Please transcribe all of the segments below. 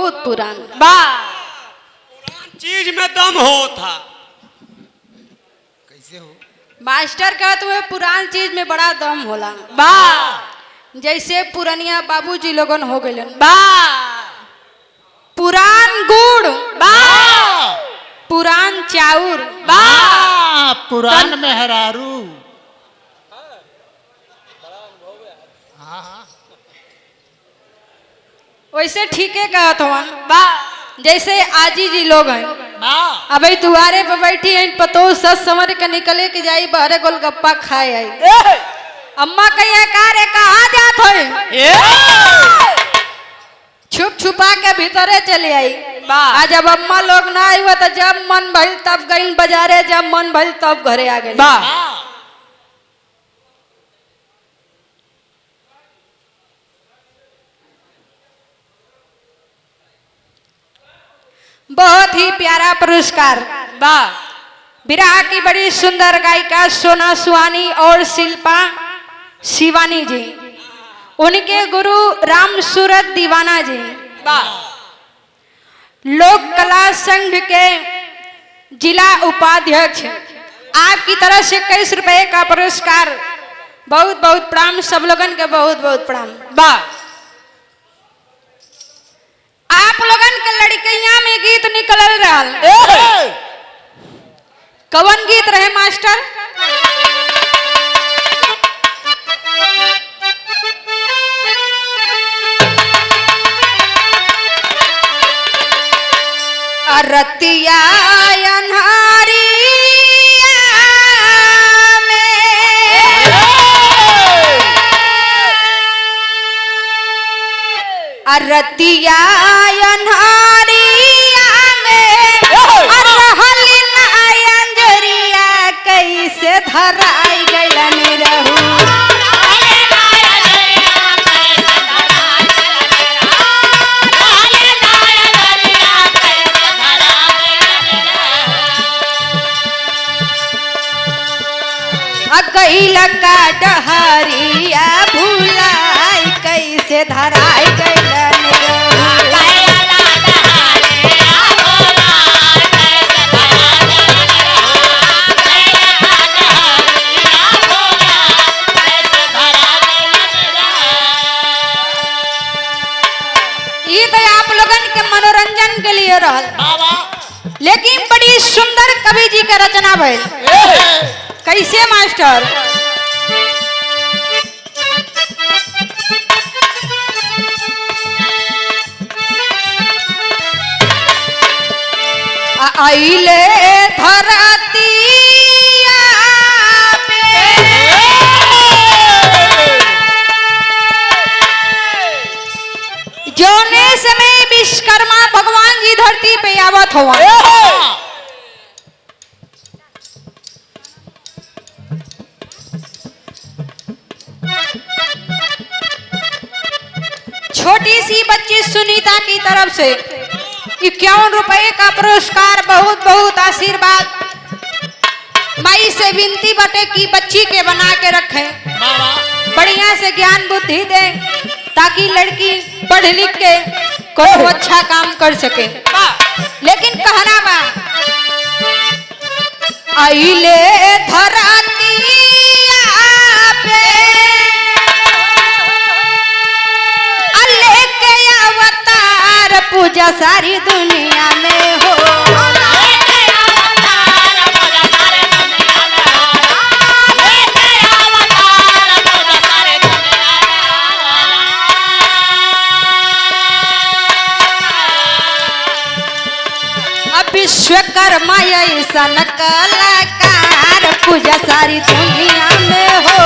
बहुत पुरान बा। चीज में दम हो था। कैसे हो मास्टर का तो पुरान चीज में बड़ा दम होला बा। जैसे पुरनिया बाबूजी लोगन हो गए बा। पुरान गुड़ बा, पुरान चाउर बा, पुरान मेहरारू। वैसे ठीक है कहत हवन बा। जैसे आजी जी लोग हैं अब दुआरे पे बैठी हैं पतो सस समर के निकले के जाई बहरे गोलगप्पा खाए आई। अम्मा कहिए का रे कहाँ जात हो? छुप छुपा के भीतरे चले आई। आज जब अम्मा लोग ना आई हुआ तो जब मन भइल तब गई बाजारे, जब मन भइल तब घरे आ गई। बहुत ही प्यारा पुरस्कार बा। विराह की बड़ी सुंदर गायिका सोना सुहानी और शिल्पा शिवानी जी, उनके गुरु राम सूरत दीवाना जी बा। लोक कला संघ के जिला उपाध्यक्ष, आपकी तरफ से 21 रुपए का पुरस्कार। बहुत बहुत प्रणाम, सब लोगन के बहुत बहुत प्रणाम बा। आप लोगन के लड़कियां में गीत निकल रहा, कवन गीत रहे मास्टर? रतिया अन्हारिया में, रतिया अन्हारिया में रहली अंजरिया कैसे धराई गइलन रहू। गइल का डहरिया भुलाई कैसे धराई गइलन रहू। ये तो आप लोगन के मनोरंजन के लिए रहल, लेकिन बड़ी सुंदर कवि जी का रचना भइल। कैसे मास्टर? आइले धरतिया पे जोने समय विश्वकर्मा भगवान जी धरती पे आवत हुआ। छोटी सी बच्ची सुनीता की तरफ से 51 रुपए का पुरस्कार, बहुत बहुत आशीर्वाद। माई से विनती बटे की बच्ची के बना के रखे, बढ़िया से ज्ञान बुद्धि दे, ताकि लड़की पढ़ लिख के कोई अच्छा काम कर सके। लेकिन कहना बा आइले धरतिया पे लेके अवतार पूजा सारी दुनिया में हो। विश्वकर्मा ऐसन कलाकार पूजा सारी दुनिया में हो।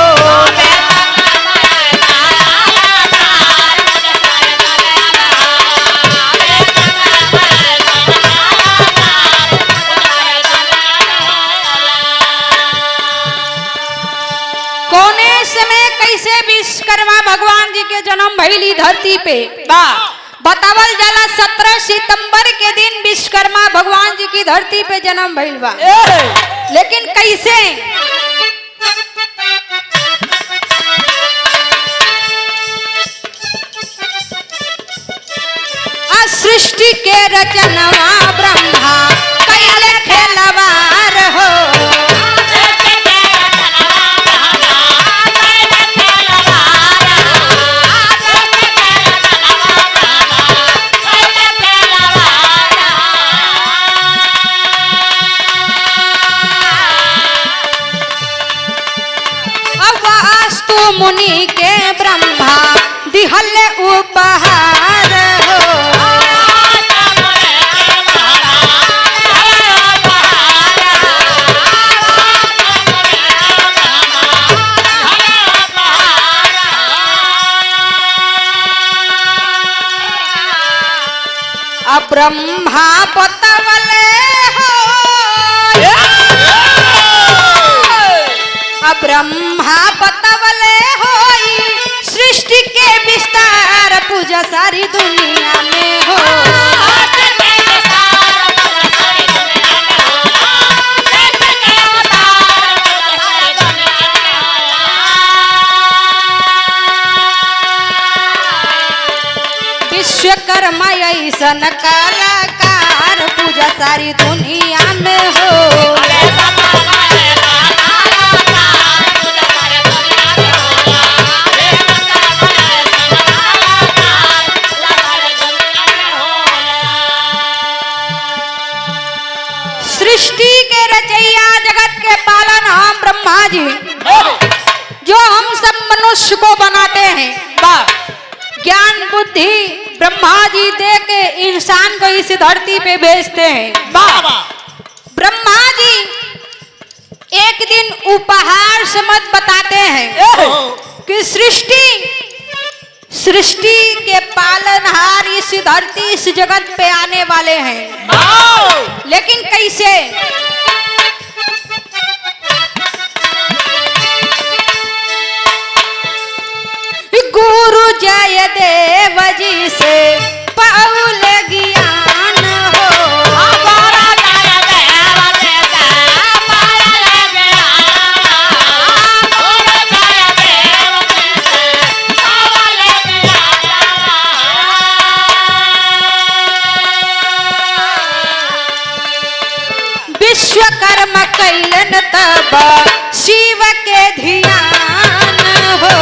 कोने समय कैसे विश्वकर्मा भगवान जी के जन्म भइली धरती पे बा बतावल जाला। 17 सितंबर के दिन विश्वकर्मा भगवान जी की धरती पे जन्म भइल बा। लेकिन कैसे? आज सृष्टि के रचनवा ब्रह्मा कैले खेलवार हो। मुनि के ब्रह्मा दिहल उपहार हो। अब ब्रह्मा बतवले हो, अब ब्रह्मा बतवले सृष्टि के विस्तार पूजा सारी दुनिया में हो। विश्वकर्मा ऐसन कलाकार पूजा सारी दुनिया में हो। सृष्टि के रचैया जगत के पालन हम ब्रह्मा जी, जो हम सब मनुष्य को बनाते हैं, ज्ञान बुद्धि ब्रह्मा जी दे के इंसान को इस धरती पे भेजते हैं। ब्रह्मा जी एक दिन उपहार समझ बताते हैं कि सृष्टि के पालनहार इस धरती इस जगत पे आने वाले हैं। लेकिन कैसे? गुरु जयदेव जी से पाउल ज्ञान हो। विश्वकर्मा कैलन तब शिव के ध्यान हो।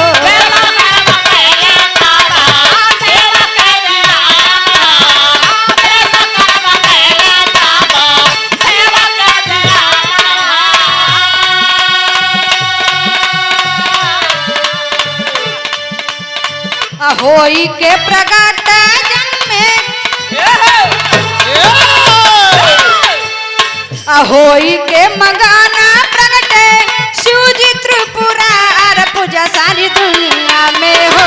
होई के प्रगट जन्मे, होई के मगाना प्रगटे शिवजी त्रिपुरार पूजा सारी दुनिया में हो।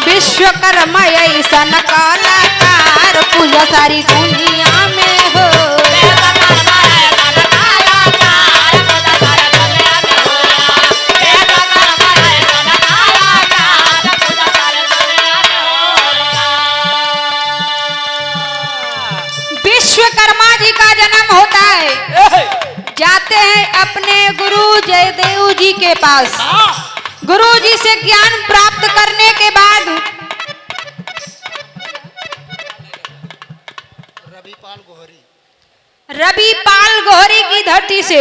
विश्वकर्मा ऐसन कलाकार पूजा सारी दुनिया में हो। विश्वकर्मा जी का जन्म होता है, जाते हैं अपने गुरु जयदेव जी के पास। गुरु जी से ज्ञान प्राप्त करने के बाद रविपाल गोहरी की धरती से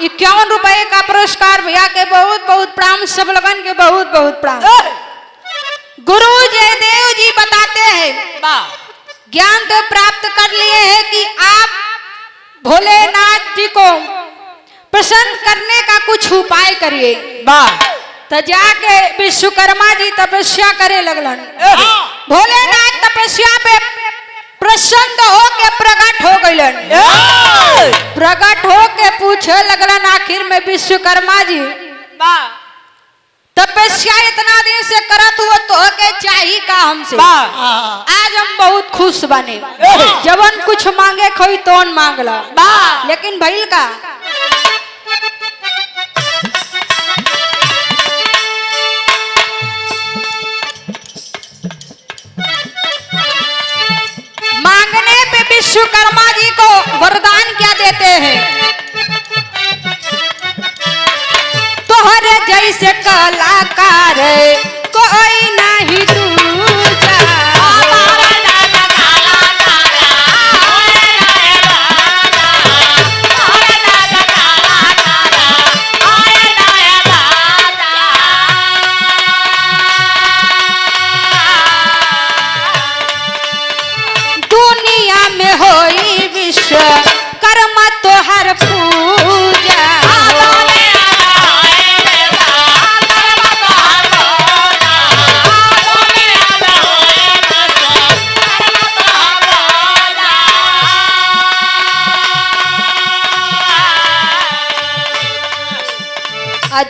51 रुपए का पुरस्कार भैया के बहुत बहुत प्रणाम, सब लगन के बहुत बहुत प्रणाम। गुरु जयदेव जी बताते हैं ज्ञान तो प्राप्त कर लिए हैं कि आप भोलेनाथ जी को प्रसन्न करने का कुछ उपाय करिए। तो जाके विश्वकर्मा जी तपस्या करे लगलन। भोलेनाथ तपस्या पे प्रसन्न हो के प्रकट हो गइलन। प्रकट हो के पूछे लगलन आखिर में विश्वकर्मा जी तपस्या इतना दिन से करत हुआ तो के चाहिए का हमसे? आज हम बहुत खुश बने, जवन कुछ मांगे खोई तोन मांगला। लेकिन भइल का? मांगने पे विश्वकर्मा जी को वरदान पूजा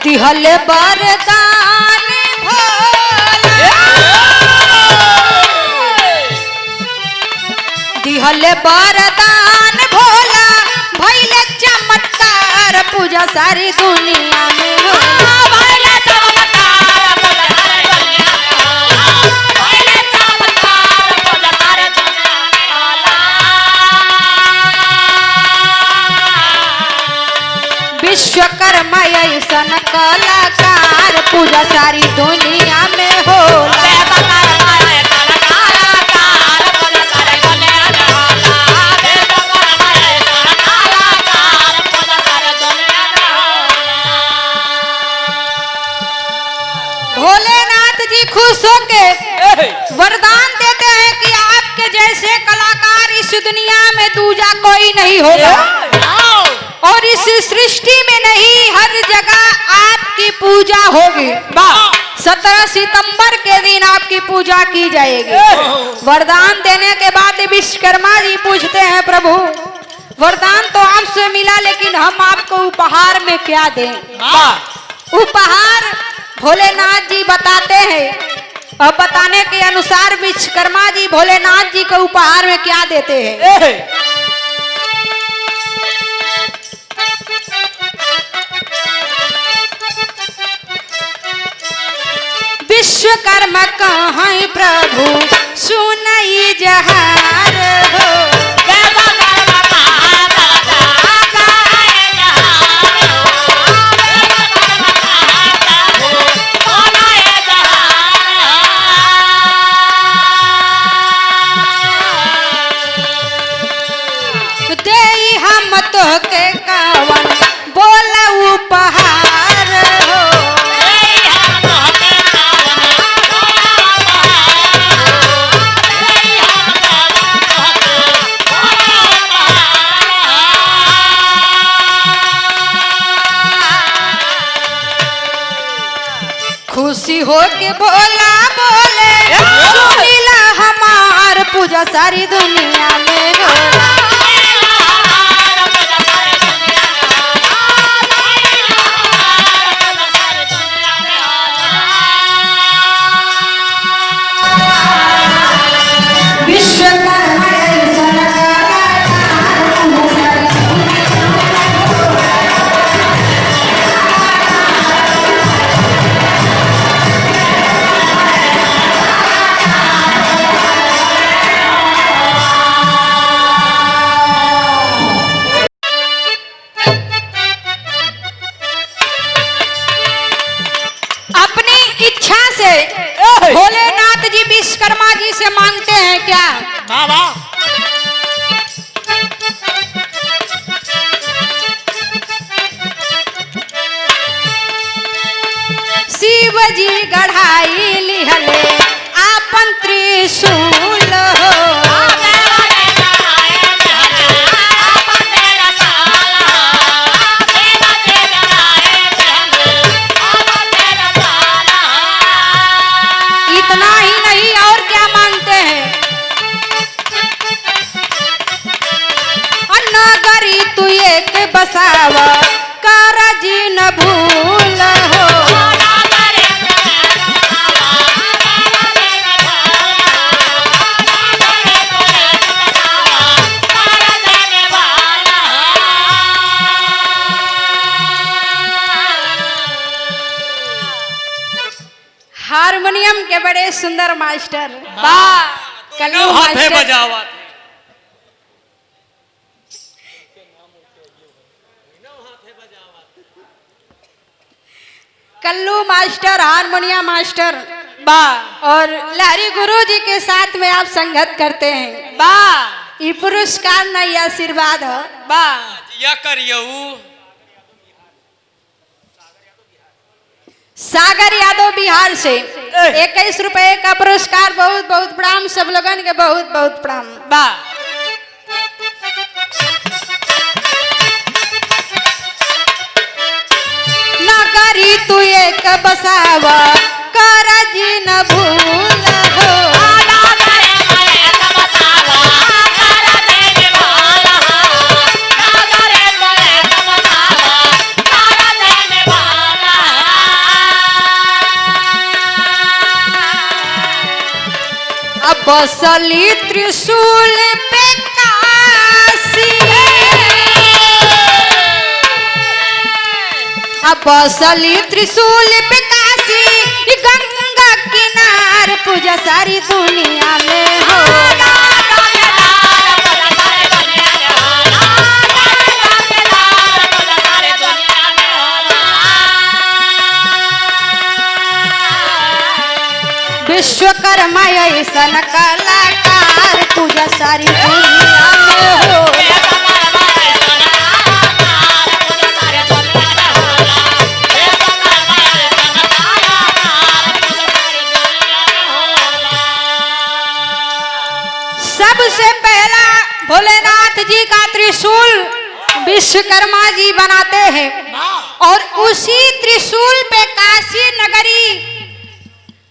दिहल बरदान भोला दिहल बरदान भोला भइले चमत्कार पूजा सारी दुनिया में होला विश्वकर्मा ऐसन कलाकार पूजा सारी दुनिया में होला भोलेनाथ जी खुश होके वरदान देते हैं कि आपके जैसे कलाकार इस दुनिया में दूजा कोई नहीं होगा और इस सृष्टि में नहीं हर जगह आपकी पूजा होगी 17 सितंबर के दिन आपकी पूजा की जाएगी। वरदान देने के बाद विश्वकर्मा जी पूछते हैं प्रभु वरदान तो आपसे मिला लेकिन हम आपको उपहार में क्या दें? उपहार भोलेनाथ जी बताते हैं और बताने के अनुसार विश्वकर्मा जी भोलेनाथ जी को उपहार में क्या देते हैं? विश्वकर्मा कहाँ प्रभु सुनई जहार हो देई हम तो के कवन बोला उपहार हो खुशी हो के बोला बोले सुनीला हमार पूजा सारी दुनिया में होला भोलेनाथ जी विश्वकर्मा जी से मांगते हैं क्या? शिव जी गढ़ाई लिहले आपन त्रिशूल हो बसावा कर जी न भूल हो हारमोनियम के बड़े सुंदर मास्टर कल्लू मास्टर बजावा कल्लू मास्टर हारमोनियम मास्टर और लहरी गुरु जी के साथ में आप संगत करते हैं ये पुरस्कार नहीं आशीर्वाद हो या करियो सागर यादव बिहार से 21 रुपए का पुरस्कार बहुत बहुत प्रणाम सब लोगन के बहुत बहुत प्रणाम एक बसाव कर जी न भूल हो। अब बसली त्रिशूल पे काशी, अब बसली त्रिशूल पे काशी, गंगा किनार पूजा सारी दुनिया में होला। विश्वकर्मा ऐसन कलाकार पूजा सारी दुनिया में हो। सबसे पहला भोलेनाथ जी का त्रिशूल विश्वकर्मा जी बनाते हैं और उसी त्रिशूल पे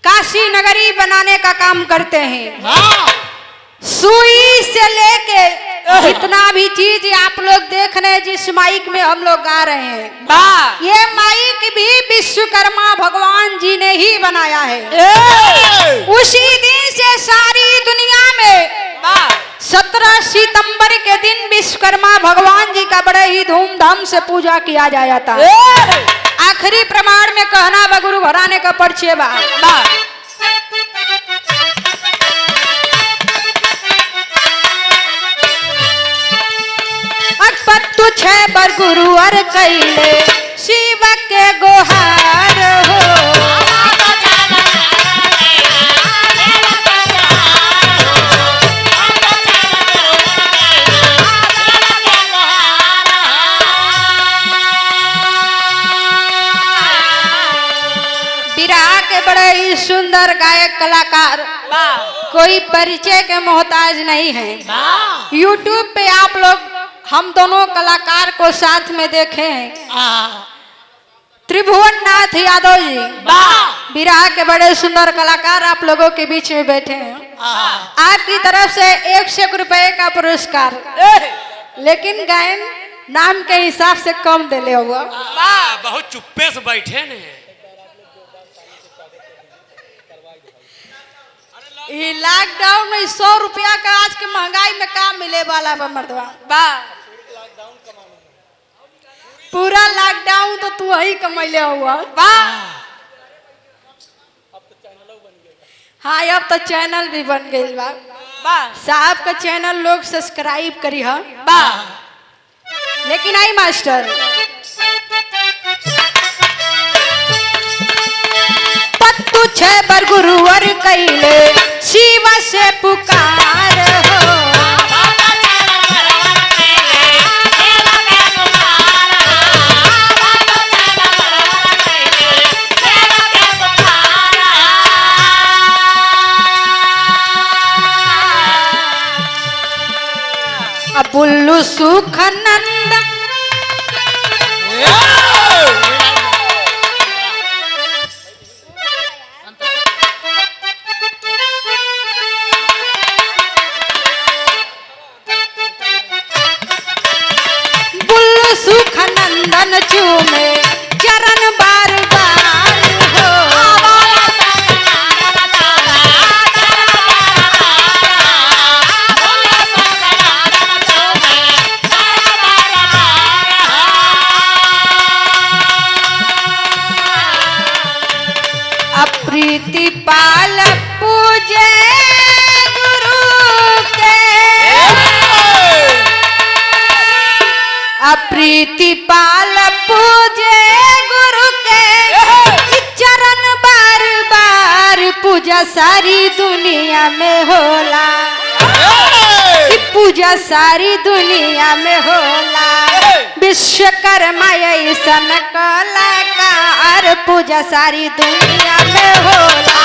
काशी नगरी बनाने का काम करते हैं। सुई से लेके जितना भी चीज आप लोग देख रहे हैं, जिस माइक में हम लोग गा रहे हैं, ये माइक भी विश्वकर्मा भगवान जी ने ही बनाया है। उसी दिन से सारी दुनिया में 17 सितंबर के दिन विश्वकर्मा भगवान जी का बड़े ही धूमधाम से पूजा किया जाता है। आखिरी प्रमाण में कहना बा गुरु घराने का परिचय बा। पत्तु छह बर गुरु और कैले शिव के गोहार हो। बिरहा के बड़े ही सुंदर गायक कलाकार, कोई परिचय के मोहताज नहीं है। यूट्यूब पे आप लोग हम दोनों कलाकार को साथ में देखे हैं। त्रिभुवन नाथ यादव जी बिरहा के बड़े सुंदर कलाकार आप लोगों के बीच में बैठे हैं। आपकी तरफ से 100 रुपए का पुरस्कार, लेकिन गायन नाम के हिसाब से कम दिले हुआ। बहुत चुप्पे से बैठे ने। ये लॉकडाउन में 100 रुपया का आज के महंगाई में काम मिले वाला बा मर्दवा। पूरा लॉकडाउन तो तू ही कमैले हुआ। हाँ, अब तो चैनल भी बन गई बा। साहब का चैनल लोग सब्सक्राइब करी है। लेकिन आई मास्टर, पत्तु छह बर गुरु और कैले शिव से पुकार हो। बुल्लू सुख नंद बुल्लू सुख नंदन चूमे चरण बार बार हो। प्रीति पाल पूजे गुरु के, प्रीति पाल पूजे गुरु के चरण बार बार पूजा सारी दुनिया में होला। पूजा सारी दुनिया में होला। विश्वकर्मा ऐसन कलाकार पूजा सारी दुनिया में होला।